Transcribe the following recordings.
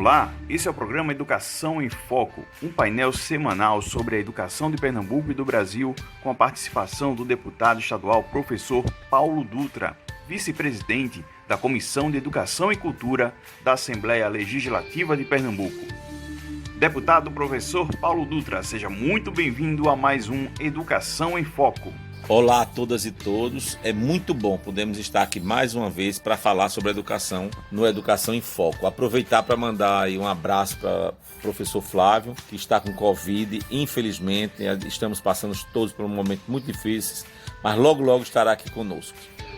Olá, esse é o programa Educação em Foco, um painel semanal sobre a educação de Pernambuco e do Brasil, com a participação do deputado estadual professor Paulo Dutra, vice-presidente da Comissão de Educação e Cultura da Assembleia Legislativa de Pernambuco. Deputado professor Paulo Dutra, seja muito bem-vindo a mais um Educação em Foco. Olá a todas e todos, é muito bom podermos estar aqui mais uma vez para falar sobre educação no Educação em Foco. Aproveitar para mandar aí um abraço para o professor Flávio, que está com Covid, infelizmente, estamos passando todos por um momento muito difícil, mas logo estará aqui conosco.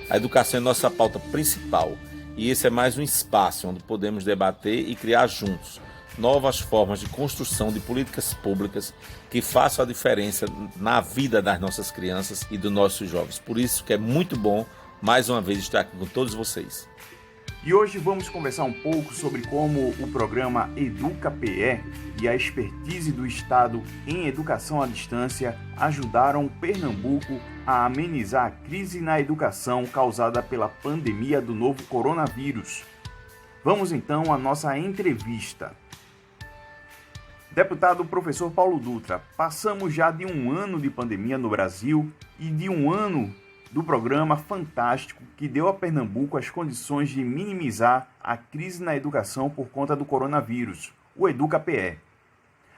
A educação é nossa pauta principal e esse é mais um espaço onde podemos debater e criar juntos novas formas de construção de políticas públicas que façam a diferença na vida das nossas crianças e dos nossos jovens. Por isso que é muito bom, mais uma vez, estar aqui com todos vocês. E hoje vamos conversar um pouco sobre como o programa Educa-PE e a expertise do Estado em educação à distância ajudaram Pernambuco a amenizar a crise na educação causada pela pandemia do novo coronavírus. Vamos então à nossa entrevista. Deputado professor Paulo Dutra, passamos já de um ano de pandemia no Brasil e de um ano do programa fantástico que deu a Pernambuco as condições de minimizar a crise na educação por conta do coronavírus, o Educa-PE.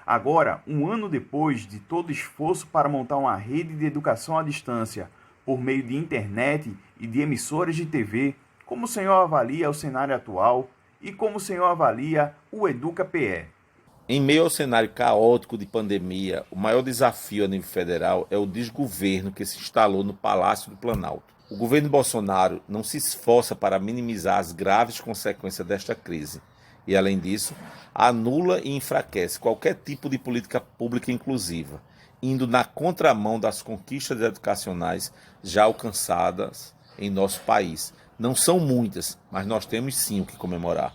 Agora, um ano depois de todo esforço para montar uma rede de educação à distância por meio de internet e de emissoras de TV, como o senhor avalia o cenário atual e como o senhor avalia o Educa-PE? Em meio ao cenário caótico de pandemia, o maior desafio a nível federal é o desgoverno que se instalou no Palácio do Planalto. O governo Bolsonaro não se esforça para minimizar as graves consequências desta crise e, além disso, anula e enfraquece qualquer tipo de política pública inclusiva, indo na contramão das conquistas educacionais já alcançadas em nosso país. Não são muitas, mas nós temos sim o que comemorar.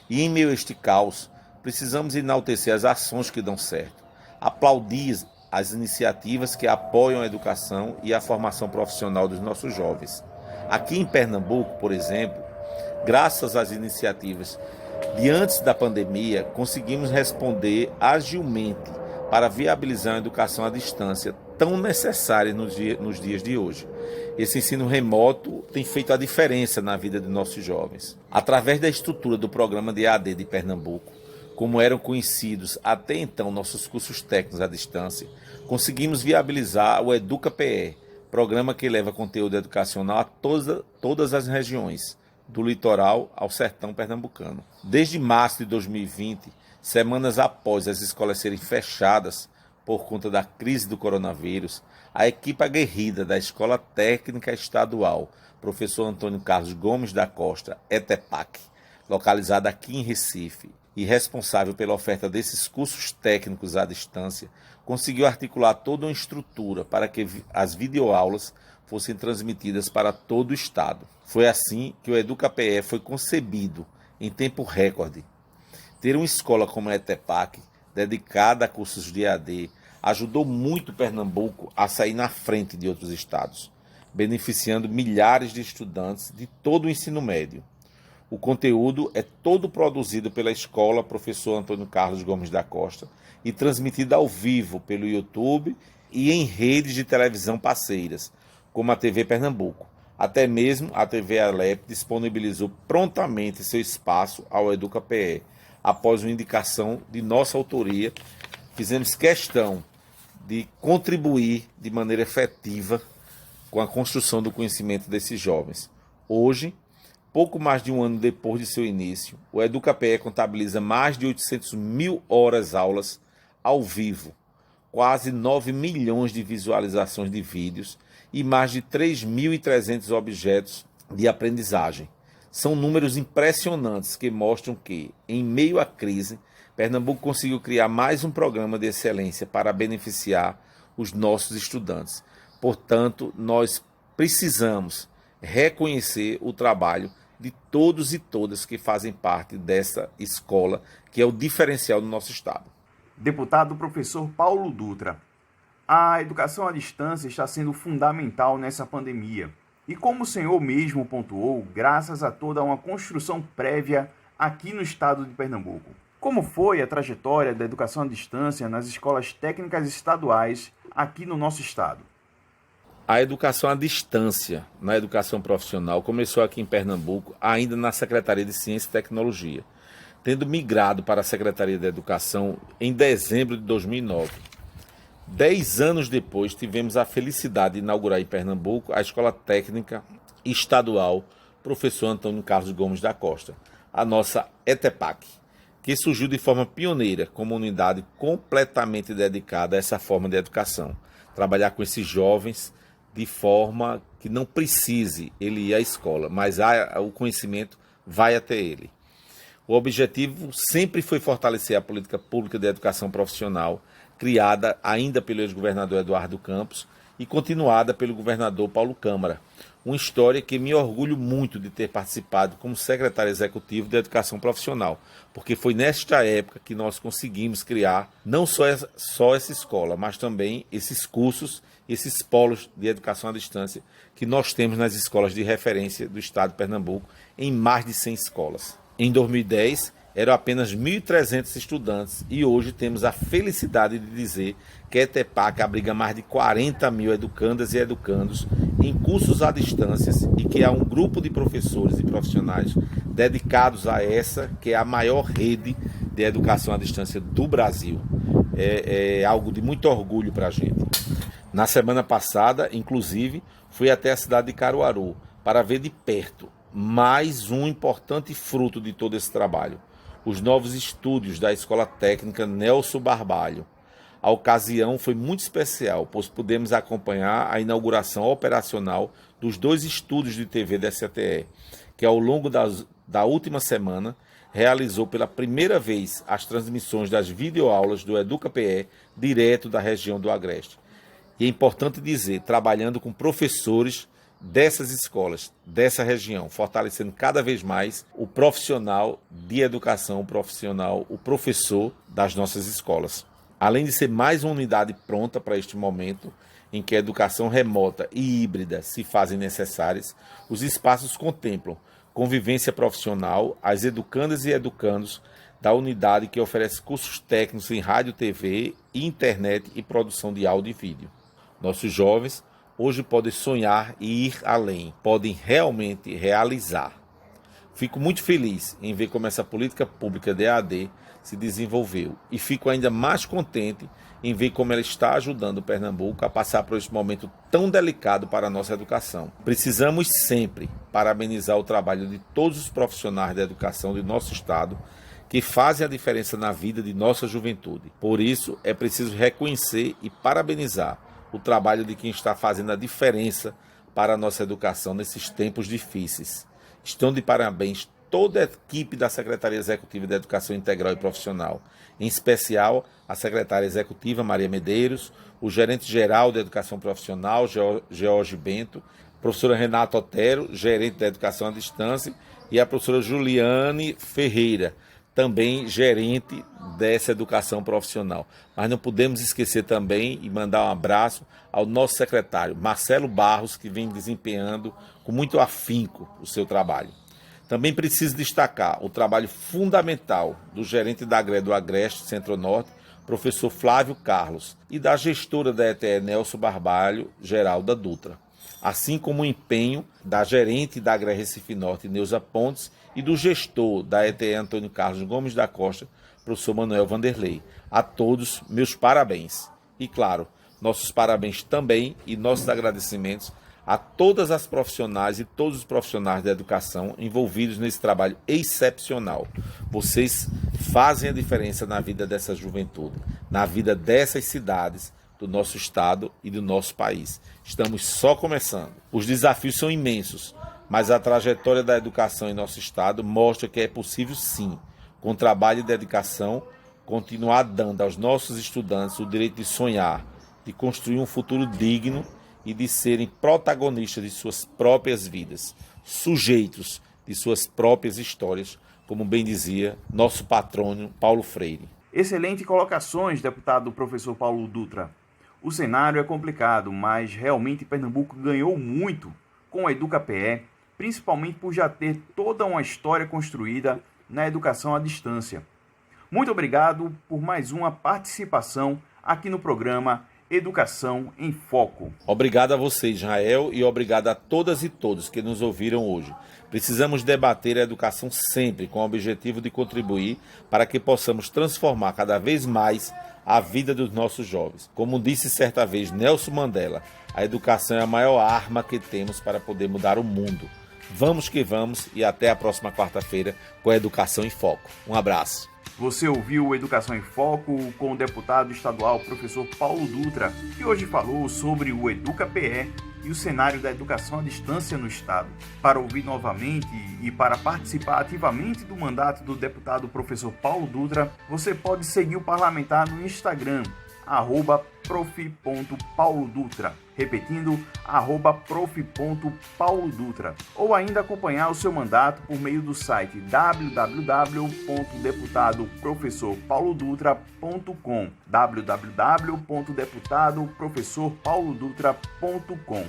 E em meio a este caos, precisamos enaltecer as ações que dão certo, aplaudir as iniciativas que apoiam a educação e a formação profissional dos nossos jovens. Aqui em Pernambuco, por exemplo, graças às iniciativas de antes da pandemia, conseguimos responder agilmente para viabilizar a educação à distância tão necessária nos dias de hoje. Esse ensino remoto tem feito a diferença na vida de nossos jovens. Através da estrutura do programa de EAD de Pernambuco, como eram conhecidos até então nossos cursos técnicos à distância, conseguimos viabilizar o Educa-PE, programa que leva conteúdo educacional a todas as regiões, do litoral ao sertão pernambucano. Desde março de 2020, semanas após as escolas serem fechadas por conta da crise do coronavírus, a equipe aguerrida da Escola Técnica Estadual, professor Antônio Carlos Gomes da Costa, ETEPAC, localizada aqui em Recife, e responsável pela oferta desses cursos técnicos à distância, conseguiu articular toda uma estrutura para que as videoaulas fossem transmitidas para todo o estado. Foi assim que o Educa-PE foi concebido em tempo recorde. Ter uma escola como a ETEPAC, dedicada a cursos de EAD, ajudou muito Pernambuco a sair na frente de outros estados, beneficiando milhares de estudantes de todo o ensino médio. O conteúdo é todo produzido pela escola professor Antônio Carlos Gomes da Costa e transmitido ao vivo pelo YouTube e em redes de televisão parceiras, como a TV Pernambuco. Até mesmo a TV Alep disponibilizou prontamente seu espaço ao Educa-PE. Após uma indicação de nossa autoria, fizemos questão de contribuir de maneira efetiva com a construção do conhecimento desses jovens. Hoje, pouco mais de um ano depois de seu início, o Educa-PE contabiliza mais de 800 mil horas-aulas ao vivo, quase 9 milhões de visualizações de vídeos e mais de 3.300 objetos de aprendizagem. São números impressionantes que mostram que, em meio à crise, Pernambuco conseguiu criar mais um programa de excelência para beneficiar os nossos estudantes. Portanto, nós precisamos reconhecer o trabalho de todos e todas que fazem parte dessa escola, que é o diferencial do nosso estado. Deputado professor Paulo Dutra, a educação à distância está sendo fundamental nessa pandemia. E como o senhor mesmo pontuou, graças a toda uma construção prévia aqui no estado de Pernambuco. Como foi a trajetória da educação à distância nas escolas técnicas estaduais aqui no nosso estado? A educação à distância na educação profissional começou aqui em Pernambuco, ainda na Secretaria de Ciência e Tecnologia, tendo migrado para a Secretaria de Educação em dezembro de 2009. 10 anos depois, tivemos a felicidade de inaugurar em Pernambuco a Escola Técnica Estadual Professor Antônio Carlos Gomes da Costa, a nossa ETEPAC, que surgiu de forma pioneira como unidade completamente dedicada a essa forma de educação. Trabalhar com esses jovens de forma que não precise ele ir à escola, mas o conhecimento vai até ele. O objetivo sempre foi fortalecer a política pública de educação profissional, criada ainda pelo ex-governador Eduardo Campos e continuada pelo governador Paulo Câmara. Uma história que me orgulho muito de ter participado como secretário executivo de educação profissional, porque foi nesta época que nós conseguimos criar não só essa escola, mas também esses cursos, esses polos de educação à distância que nós temos nas escolas de referência do estado de Pernambuco, em mais de 100 escolas. Em 2010, eram apenas 1.300 estudantes e hoje temos a felicidade de dizer que a ETEPAC abriga mais de 40 mil educandas e educandos em cursos à distância e que há um grupo de professores e profissionais dedicados a essa, que é a maior rede de educação à distância do Brasil. É algo de muito orgulho para a gente. Na semana passada, inclusive, fui até a cidade de Caruaru para ver de perto mais um importante fruto de todo esse trabalho: os novos estúdios da Escola Técnica Nelson Barbalho. A ocasião foi muito especial, pois pudemos acompanhar a inauguração operacional dos 2 estúdios de TV da SATE, que ao longo da última semana realizou pela primeira vez as transmissões das videoaulas do EducaPE direto da região do Agreste. E é importante dizer, trabalhando com professores dessas escolas, dessa região, fortalecendo cada vez mais o profissional de educação, o professor das nossas escolas. Além de ser mais uma unidade pronta para este momento, em que a educação remota e híbrida se fazem necessárias, os espaços contemplam convivência profissional, as educandas e educandos da unidade que oferece cursos técnicos em rádio, TV, internet e produção de áudio e vídeo. Nossos jovens hoje podem sonhar e ir além, podem realmente realizar. Fico muito feliz em ver como essa política pública de EAD se desenvolveu e fico ainda mais contente em ver como ela está ajudando o Pernambuco a passar por este momento tão delicado para a nossa educação. Precisamos sempre parabenizar o trabalho de todos os profissionais da educação de nosso estado que fazem a diferença na vida de nossa juventude. Por isso, é preciso reconhecer e parabenizar o trabalho de quem está fazendo a diferença para a nossa educação nesses tempos difíceis. Estão de parabéns toda a equipe da Secretaria Executiva de Educação Integral e Profissional, em especial a secretária executiva Maria Medeiros, o gerente-geral de Educação Profissional, George Bento, a professora Renata Otero, gerente da Educação à Distância, e a professora Juliane Ferreira, também gerente dessa educação profissional. Mas não podemos esquecer também e mandar um abraço ao nosso secretário, Marcelo Barros, que vem desempenhando com muito afinco o seu trabalho. Também preciso destacar o trabalho fundamental do gerente da AGRE do Agreste Centro-Norte, professor Flávio Carlos, e da gestora da ETE Nelson Barbalho, Geralda Dutra, assim como o empenho da gerente da AGRE Recife Norte, Neuza Pontes, e do gestor da ETE Antônio Carlos Gomes da Costa, professor Manuel Vanderlei. A todos, meus parabéns. E claro, nossos parabéns também e nossos agradecimentos a todas as profissionais e todos os profissionais da educação envolvidos nesse trabalho excepcional. Vocês fazem a diferença na vida dessa juventude, na vida dessas cidades, do nosso estado e do nosso país. Estamos só começando. Os desafios são imensos, mas a trajetória da educação em nosso estado mostra que é possível sim, com trabalho e dedicação, continuar dando aos nossos estudantes o direito de sonhar, de construir um futuro digno e de serem protagonistas de suas próprias vidas, sujeitos de suas próprias histórias, como bem dizia nosso patrono Paulo Freire. Excelente colocações, deputado professor Paulo Dutra. O cenário é complicado, mas realmente Pernambuco ganhou muito com a EducaPE, principalmente por já ter toda uma história construída na educação à distância. Muito obrigado por mais uma participação aqui no programa Educação em Foco. Obrigado a você, Israel, e obrigado a todas e todos que nos ouviram hoje. Precisamos debater a educação sempre com o objetivo de contribuir para que possamos transformar cada vez mais a vida dos nossos jovens. Como disse certa vez Nelson Mandela, a educação é a maior arma que temos para poder mudar o mundo. Vamos que vamos e até a próxima quarta-feira com a Educação em Foco. Um abraço. Você ouviu Educação em Foco com o deputado estadual professor Paulo Dutra, que hoje falou sobre o EducaPE e o cenário da educação à distância no Estado. Para ouvir novamente e para participar ativamente do mandato do deputado professor Paulo Dutra, você pode seguir o parlamentar no Instagram, @prof.paulodutra, repetindo, @prof.paulodutra, ou ainda acompanhar o seu mandato por meio do site www.deputadoprofessorpaulodutra.com, www.deputadoprofessorpaulodutra.com.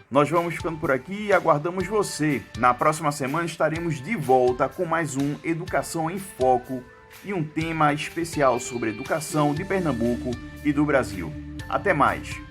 Nós vamos ficando por aqui e aguardamos você. Na próxima semana estaremos de volta com mais um Educação em Foco e um tema especial sobre educação de Pernambuco e do Brasil. Até mais!